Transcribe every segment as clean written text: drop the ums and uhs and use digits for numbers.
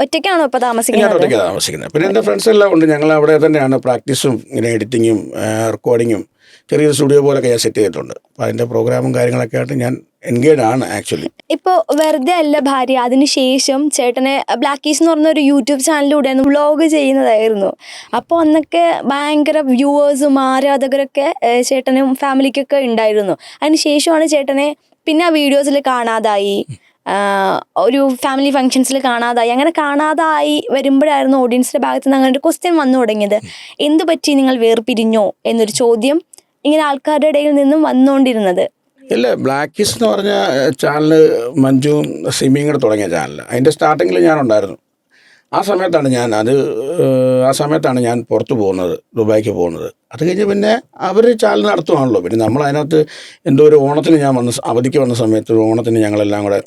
ഒറ്റയ്ക്കാണോ ഇപ്പൊ ഞാൻ താമസിക്കുന്നത്? ഒറ്റയ്ക്കാണ് താമസിക്കുന്നത്. പിന്നെ എൻ്റെ ഫ്രണ്ട്സ് എല്ലാം ഉണ്ട്. ഞങ്ങൾ അവിടെ തന്നെയാണ് പ്രാക്ടീസും ഇങ്ങനെ എഡിറ്റിങ്ങും റെക്കോർഡിങ്ങും ചെറിയൊരു സ്റ്റുഡിയോ പോലൊക്കെ ഞാൻ സെറ്റ് ചെയ്തിട്ടുണ്ട്. അപ്പോൾ അതിൻ്റെ പ്രോഗ്രാമും കാര്യങ്ങളൊക്കെ ആയിട്ട് ഞാൻ എൻഗേജ് ആണ് ആക്ച്വലി. ഇപ്പോൾ വെറുതെ അല്ല ഭാര്യ, അതിനുശേഷം ചേട്ടനെ ബ്ലാക്ക് ഈസ് എന്ന് പറഞ്ഞ ഒരു യൂട്യൂബ് ചാനലിലൂടെയാണ് വ്ളോഗ് ചെയ്യുന്നതായിരുന്നു. അപ്പോൾ അന്നൊക്കെ ഭയങ്കര വ്യൂവേഴ്സും ആരാധകരൊക്കെ ചേട്ടനും ഫാമിലിക്കൊക്കെ ഉണ്ടായിരുന്നു. അതിനുശേഷമാണ് ചേട്ടനെ പിന്നെ ആ വീഡിയോസിൽ കാണാതായി, ഒരു ഫാമിലി ഫങ്ഷൻസിൽ കാണാതായി. അങ്ങനെ കാണാതായി വരുമ്പോഴായിരുന്നു ഓഡിയൻസിൻ്റെ ഭാഗത്ത് നിന്ന് അങ്ങനെ ഒരു ക്വസ്റ്റ്യൻ വന്നു തുടങ്ങിയത്. എന്തു പറ്റി, നിങ്ങൾ വേർപിരിഞ്ഞോ എന്നൊരു ചോദ്യം ഇങ്ങനെ ആൾക്കാരുടെ ഇടയിൽ നിന്നും വന്നുകൊണ്ടിരുന്നത്. ഇല്ല, ബ്ലാക്ക് കിസ് എന്ന് പറഞ്ഞ ചാനൽ മഞ്ജുവും സിമിയും കൂടെ തുടങ്ങിയ ചാനൽ. അതിൻ്റെ സ്റ്റാർട്ടിങ്ങിൽ ഞാനുണ്ടായിരുന്നു. ആ സമയത്താണ് ഞാൻ പുറത്ത് പോകുന്നത്, ദുബായിക്ക് പോകുന്നത്. അത് കഴിഞ്ഞ് പിന്നെ അവർ ചാനൽ നടത്തുവാണല്ലോ. പിന്നെ നമ്മളതിനകത്ത് എന്തോ ഒരു ഓണത്തിന് ഞാൻ അവധിക്ക് വന്ന സമയത്ത് ഓണത്തിന് ഞങ്ങളെല്ലാം കൂടെ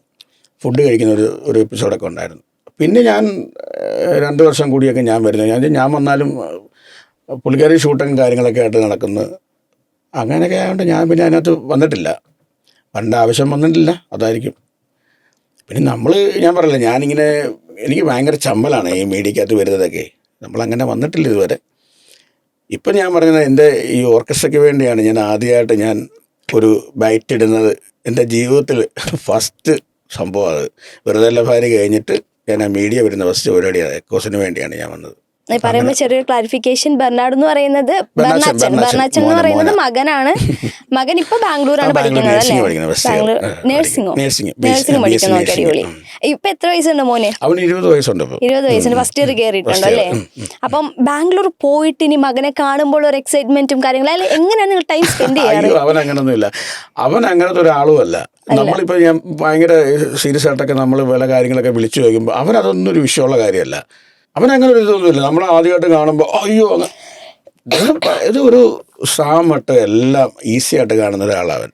ഫുഡ് കഴിക്കുന്ന ഒരു എപ്പിസോഡൊക്കെ ഉണ്ടായിരുന്നു. പിന്നെ ഞാൻ 2 വർഷം കൂടിയൊക്കെ ഞാൻ വരുന്നത്. ഞാൻ വന്നാലും പുള്ളിക്കാരി ഷൂട്ടും കാര്യങ്ങളൊക്കെ ആയിട്ട് നടക്കുന്നു. അങ്ങനെയൊക്കെ ആയതുകൊണ്ട് ഞാൻ പിന്നെ അതിനകത്ത് വന്നിട്ടില്ല. പണ്ട് ആവശ്യം വന്നിട്ടില്ല, അതായിരിക്കും. പിന്നെ ഞാൻ പറയില്ല, ഞാനിങ്ങനെ എനിക്ക് ഭയങ്കര ചമ്മലാണ് ഈ മീഡിയക്കകത്ത് വരുന്നതൊക്കെ. നമ്മളങ്ങനെ വന്നിട്ടില്ല ഇതുവരെ. ഇപ്പം ഞാൻ പറയുന്നത് എൻ്റെ ഈ ഓർക്കസ്ട്രയ്ക്ക് വേണ്ടിയാണ് ഞാൻ ആദ്യമായിട്ട് ഞാൻ ഒരു ബൈറ്റ് ഇടുന്നത്. എൻ്റെ ജീവിതത്തിൽ ഫസ്റ്റ് സംഭവം അത്. വെറുതെ അല്ല ഭാര്യ കഴിഞ്ഞിട്ട് ഞാൻ ആ മീഡിയ വരുന്ന ഫസ്റ്റ് പരിപാടിയാണ്. എക്കോസിന് വേണ്ടിയാണ് ഞാൻ വന്നത്. പറയുമ്പോൾ ചെറിയൊരു ക്ലാരിഫിക്കേഷൻ, ബെർണാഡ് എന്ന് പറയുന്നത് ബെർണാച്ചൻ എന്ന് പറയുന്നത് മകനാണ്. മകൻ ഇപ്പൊ ബാംഗ്ലൂരാണ് പഠിക്കുന്നത് അല്ലേ? ബാംഗ്ലൂർ നഴ്സിംഗ് പഠിക്കുന്നു. അടിപൊളി. ഇപ്പൊ എത്ര വയസ്സുണ്ട് മോന്? അവന് 20 വയസ്സുണ്ട്. 20 വയസ്സിന് ഫസ്റ്റ് ഇയർ കയറിയിട്ടുണ്ട് അല്ലേ? അപ്പം ബാംഗ്ലൂർ പോയിട്ട് ഇനി മകനെ കാണുമ്പോൾ ഒരു എക്സൈറ്റ്മെന്റും കാര്യങ്ങളും, അല്ലെ എങ്ങനെയാണ് നിങ്ങൾ ടൈം സ്പെൻഡ് ചെയ്യാറ്? അവൻ അങ്ങനൊന്നുമില്ല. അവൻ അങ്ങനത്തെ ഒരാളും അല്ല. നമ്മളിപ്പോൾ ഞാൻ ഭയങ്കര സീരിയസ് ആയിട്ടൊക്കെ നമ്മൾ പല കാര്യങ്ങളൊക്കെ വിളിച്ചു ചോദിക്കുമ്പോൾ അവനതൊന്നും ഒരു വിഷയമുള്ള കാര്യമല്ല. അവനങ്ങനെ ഒരു ഇതൊന്നുമില്ല. നമ്മൾ ആദ്യമായിട്ട് കാണുമ്പോൾ അയ്യോ ഇത് ഒരു സാമട്ട് എല്ലാം ഈസി ആയിട്ട് കാണുന്ന ഒരാളവൻ.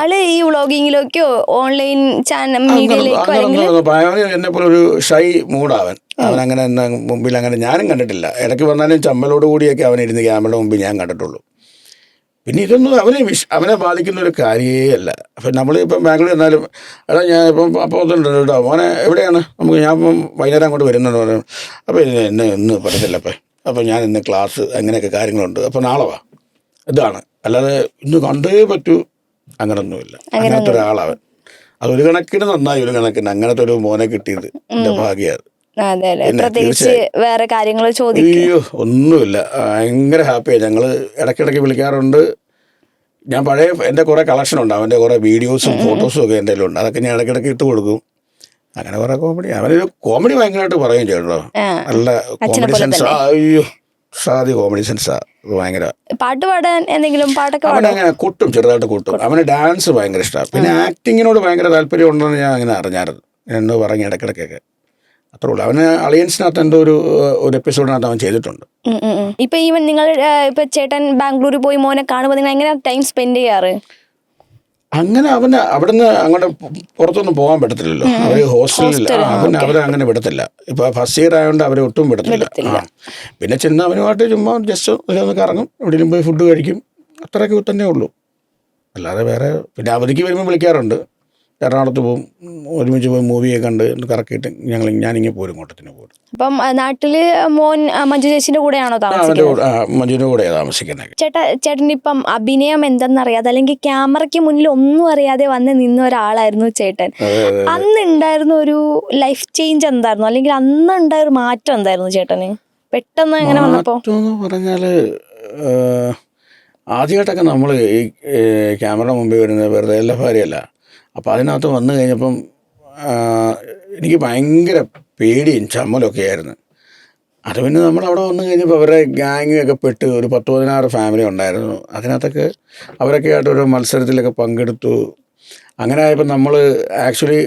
ആള് ഈ വ്ളോഗിങ്ങിലേക്കോ ഓൺലൈൻ ചാനൽ മീഡിയയിലേക്കോ എന്നെ പോലെ ഒരു ഷൈ മൂടാവൻ. അവനങ്ങനെ മുമ്പിൽ അങ്ങനെ ഞാനും കണ്ടിട്ടില്ല. ഇടയ്ക്ക് വന്നാലും ചമ്മലോട് കൂടിയൊക്കെ അവനിരുന്ന് ക്യാമറയുടെ മുമ്പിൽ ഞാൻ കണ്ടിട്ടുള്ളൂ. പിന്നെ ഇതൊന്നും അവനെ ബാധിക്കുന്ന ഒരു കാര്യമേ അല്ല. അപ്പം നമ്മളിപ്പം ബാംഗ്ലൂർ എന്നാലും എടാ ഞാൻ ഇപ്പം അപ്പോൾ ഒന്നുണ്ട് കേട്ടോ മോനെ എവിടെയാണ്, ഞാൻ ഇപ്പം വൈകുന്നേരം അങ്ങോട്ട് വരുന്നുണ്ട് പറഞ്ഞു. അപ്പോൾ ഇന്ന് പറ്റത്തില്ല അപ്പം ഞാൻ ഇന്ന് ക്ലാസ് അങ്ങനെയൊക്കെ കാര്യങ്ങളുണ്ട്, അപ്പോൾ നാളെ വാ. ഇതാണ്, അല്ലാതെ ഇന്ന് കണ്ടേ പറ്റൂ അങ്ങനൊന്നുമില്ല. അങ്ങനത്തെ ഒരാളവൻ. അതൊരു കണക്കിന് നന്നായി, ഒരു കണക്കിന് അങ്ങനത്തെ ഒരു മോനെ കിട്ടിയത് എൻ്റെ ഭാഗ്യമാണ്. വേറെ കാര്യങ്ങൾ അയ്യോ ഒന്നുമില്ല, ഭയങ്കര ഹാപ്പിയാണ്. ഞങ്ങൾ ഇടയ്ക്കിടയ്ക്ക് വിളിക്കാറുണ്ട്. ഞാൻ പഴയ എൻ്റെ കുറേ കളക്ഷനുണ്ട്, അവൻ്റെ കുറേ വീഡിയോസും ഫോട്ടോസും ഒക്കെ എൻ്റെ ഉണ്ട്. അതൊക്കെ ഞാൻ ഇടയ്ക്കിടയ്ക്ക് ഇട്ട് കൊടുക്കും. അങ്ങനെ കുറേ കോമഡി. അവനൊരു കോമഡി ഭയങ്കരമായിട്ട് പറയും ചേട്ടോ. നല്ല കോമഡി സെൻസ്. അയ്യോ സാധി കോമഡി സെൻസാ ഭയങ്കര. പാട്ട് പാടാൻ എന്തെങ്കിലും പാട്ടൊക്കെ അവനങ്ങനെ കൊട്ടും, ചെറുതായിട്ട് കൊട്ടും. അവന് ഡാൻസ് ഭയങ്കര ഇഷ്ടമാണ്. പിന്നെ ആക്ടിങ്ങിനോട് ഭയങ്കര താല്പര്യം ഉണ്ടെന്ന് ഞാൻ അങ്ങനെ അറിഞ്ഞായിരുന്നു. എന്നോട് പറഞ്ഞ് ഇടയ്ക്കിടയ്ക്കൊക്കെ. അത്രേ ഉള്ളൂ. അവന് അളിയൻസിനകത്ത് എന്തോ ഒരു എപ്പിസോഡിനകത്ത് അവൻ ചെയ്തിട്ടുണ്ട്. ഇപ്പൊ ഈവൻ നിങ്ങൾ ഇപ്പൊ ചേട്ടൻ ബാംഗ്ലൂരിൽ പോയി മോനെ കാണുമ്പോൾ നിങ്ങൾ എങ്ങനെ ടൈം സ്പെൻഡ് ചെയ്യാറ്? അങ്ങനെ അവന് അവിടുന്ന് അങ്ങോട്ട് പുറത്തൊന്നും പോകാൻ പറ്റത്തില്ലല്ലോ. അവർ ഹോസ്റ്റലിൽ അവരങ്ങനെ വിടത്തില്ല. ഇപ്പൊ ഫസ്റ്റ് ഇയർ ആയതുകൊണ്ട് അവരെ ഒട്ടും വിടത്തില്ല. പിന്നെ ചെന്ന് അവനുമായിട്ട് ചുമ്മാ ജസ്റ്റ് ഒന്ന് കറങ്ങും, എവിടെയെങ്കിലും പോയി ഫുഡ് കഴിക്കും, അത്രയൊക്കെ തന്നെ ഉള്ളൂ. അല്ലാതെ വേറെ. പിന്നെ അവധിക്ക് വരുമ്പോൾ വിളിക്കാറുണ്ട്. എറണാകുളത്ത് പോകും, ഒരുമിച്ച് പോയി മൂവിയൊക്കെ കണ്ട് കറക്കിയിട്ട് ഞാനിങ്ങനെ പോരും, കോട്ടത്തിന് പോരും. അപ്പം നാട്ടില് മോൻ മഞ്ജു ചേച്ചിന്റെ കൂടെയാണോ താമസിക്കുന്നത്? മഞ്ജുവിന്റെ കൂടെയാണ് താമസിക്കുന്നത്. ചേട്ടനിപ്പം അഭിനയം എന്തെന്നറിയാതെ അല്ലെങ്കിൽ ക്യാമറയ്ക്ക് മുന്നിൽ ഒന്നും അറിയാതെ വന്ന് നിന്ന ഒരാളായിരുന്നു ചേട്ടൻ. അന്ന് ഉണ്ടായിരുന്ന ഒരു ലൈഫ് ചേഞ്ച് എന്തായിരുന്നു, അല്ലെങ്കിൽ അന്ന് ഉണ്ടായ ഒരു മാറ്റം എന്തായിരുന്നു ചേട്ടന് പെട്ടെന്ന് എങ്ങനെ വന്നപ്പോ? പറഞ്ഞാല് ആദ്യമായിട്ടൊക്കെ നമ്മൾ ഈ ക്യാമറ മുമ്പിൽ വരുന്നത് വെറുതെ എല്ലാ ഭാര്യയല്ല. അപ്പോൾ അതിനകത്ത് വന്നു കഴിഞ്ഞപ്പം എനിക്ക് ഭയങ്കര പേടിയും ചമ്മലൊക്കെ ആയിരുന്നു. അത് പിന്നെ നമ്മളവിടെ വന്നു കഴിഞ്ഞപ്പോൾ അവരുടെ ഗാങ്ങൊക്കെ പെട്ട് ഒരു 10-16 ഫാമിലി ഉണ്ടായിരുന്നു. അതിനകത്തൊക്കെ അവരൊക്കെ ആയിട്ട് ഒരു മത്സരത്തിലൊക്കെ പങ്കെടുത്തു. അങ്ങനെ ആയപ്പോൾ നമ്മൾ ആക്ച്വലി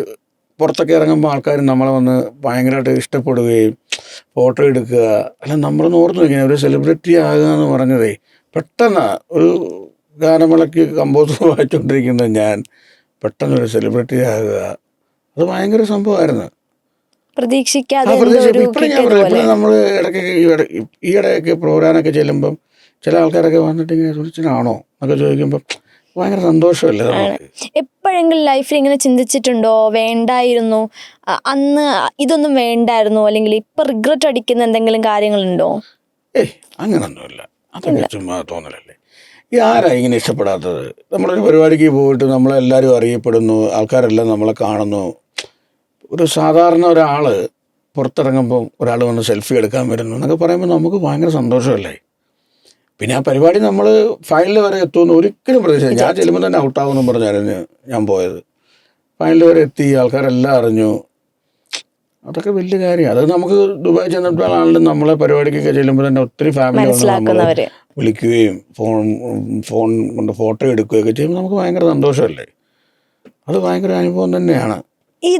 പുറത്തൊക്കെ ഇറങ്ങുമ്പോൾ ആൾക്കാർ നമ്മളെ വന്ന് ഭയങ്കരമായിട്ട് ഇഷ്ടപ്പെടുകയും ഫോട്ടോ എടുക്കുക. അല്ല നമ്മളൊന്ന് ഓർത്ത് നോക്കിയാൽ ഒരു സെലിബ്രിറ്റി ആകുക എന്ന് പറഞ്ഞതേ പെട്ടെന്ന് ഒരു ഗാനമേളയ്ക്ക് കമ്പോസർ വായിച്ചുകൊണ്ടിരിക്കുന്ന ഞാൻ പെട്ടെന്നൊരു സെലിബ്രിറ്റി ആകുക, അത് ഭയങ്കര സംഭവമായിരുന്നു. പ്രതീക്ഷിക്കാതെ ഇപ്പോഴും നമ്മൾ ഈയിടെയൊക്കെ പ്രോഗ്രാമൊക്കെ ചെല്ലുമ്പം ചില ആൾക്കാരൊക്കെ വന്നിട്ട് ഇങ്ങനെ സുരക്ഷനാണോ എന്നൊക്കെ ചോദിക്കുമ്പം ഭയങ്കര സന്തോഷമല്ലേ നമുക്ക്. എപ്പോഴെങ്കിലും ലൈഫിൽ ഇങ്ങനെ ചിന്തിച്ചിട്ടുണ്ടോ വേണ്ടായിരുന്നു, അന്ന് ഇതൊന്നും വേണ്ടായിരുന്നു, അല്ലെങ്കിൽ ഇപ്പൊ റിഗ്രറ്റ് അടിക്കുന്ന എന്തെങ്കിലും കാര്യങ്ങളുണ്ടോ? ഏയ് അങ്ങനൊന്നുമില്ല, അതൊക്കെ ചുമ്മാ തോന്നലല്ലേ. ഈ ആരാ ഇങ്ങനെ ഇഷ്ടപ്പെടാത്തത്? നമ്മളൊരു പരിപാടിക്ക് പോയിട്ട് നമ്മളെല്ലാവരും അറിയപ്പെടുന്നു, ആൾക്കാരെല്ലാം നമ്മളെ കാണുന്നു. ഒരു സാധാരണ ഒരാൾ പുറത്തിറങ്ങുമ്പോൾ ഒരാൾ വന്ന് സെൽഫി എടുക്കാൻ വരുന്നു എന്നൊക്കെ പറയുമ്പോൾ നമുക്ക് ഭയങ്കര സന്തോഷമല്ലേ. പിന്നെ ആ പരിപാടി നമ്മൾ ഫൈനൽ വരെ എത്തുമെന്ന് ഒരിക്കലും പ്രതീക്ഷിച്ചില്ല. ഞാൻ ചെല്ലുമ്പോൾ തന്നെ ഔട്ടാവുമെന്ന് പറഞ്ഞായിരുന്നു ഞാൻ പോയത്. ഫൈനൽ വരെ എത്തി, ആൾക്കാരെല്ലാം അറിഞ്ഞു. അതൊക്കെ വലിയ കാര്യമാണ്. അത് നമുക്ക് ദുബായ് ചെന്നിട്ടാണെങ്കിലും നമ്മളെ പരിപാടിക്കൊക്കെ ചെല്ലുമ്പോൾ തന്നെ ഒത്തിരി ഫാമിലി വന്ന് നമ്മൾ വിളിക്കുകയും ഫോൺ കൊണ്ട് ഫോട്ടോ എടുക്കുകയൊക്കെ ചെയ്യുമ്പോൾ നമുക്ക് ഭയങ്കര സന്തോഷമല്ലേ. അത് ഭയങ്കര അനുഭവം തന്നെയാണ്.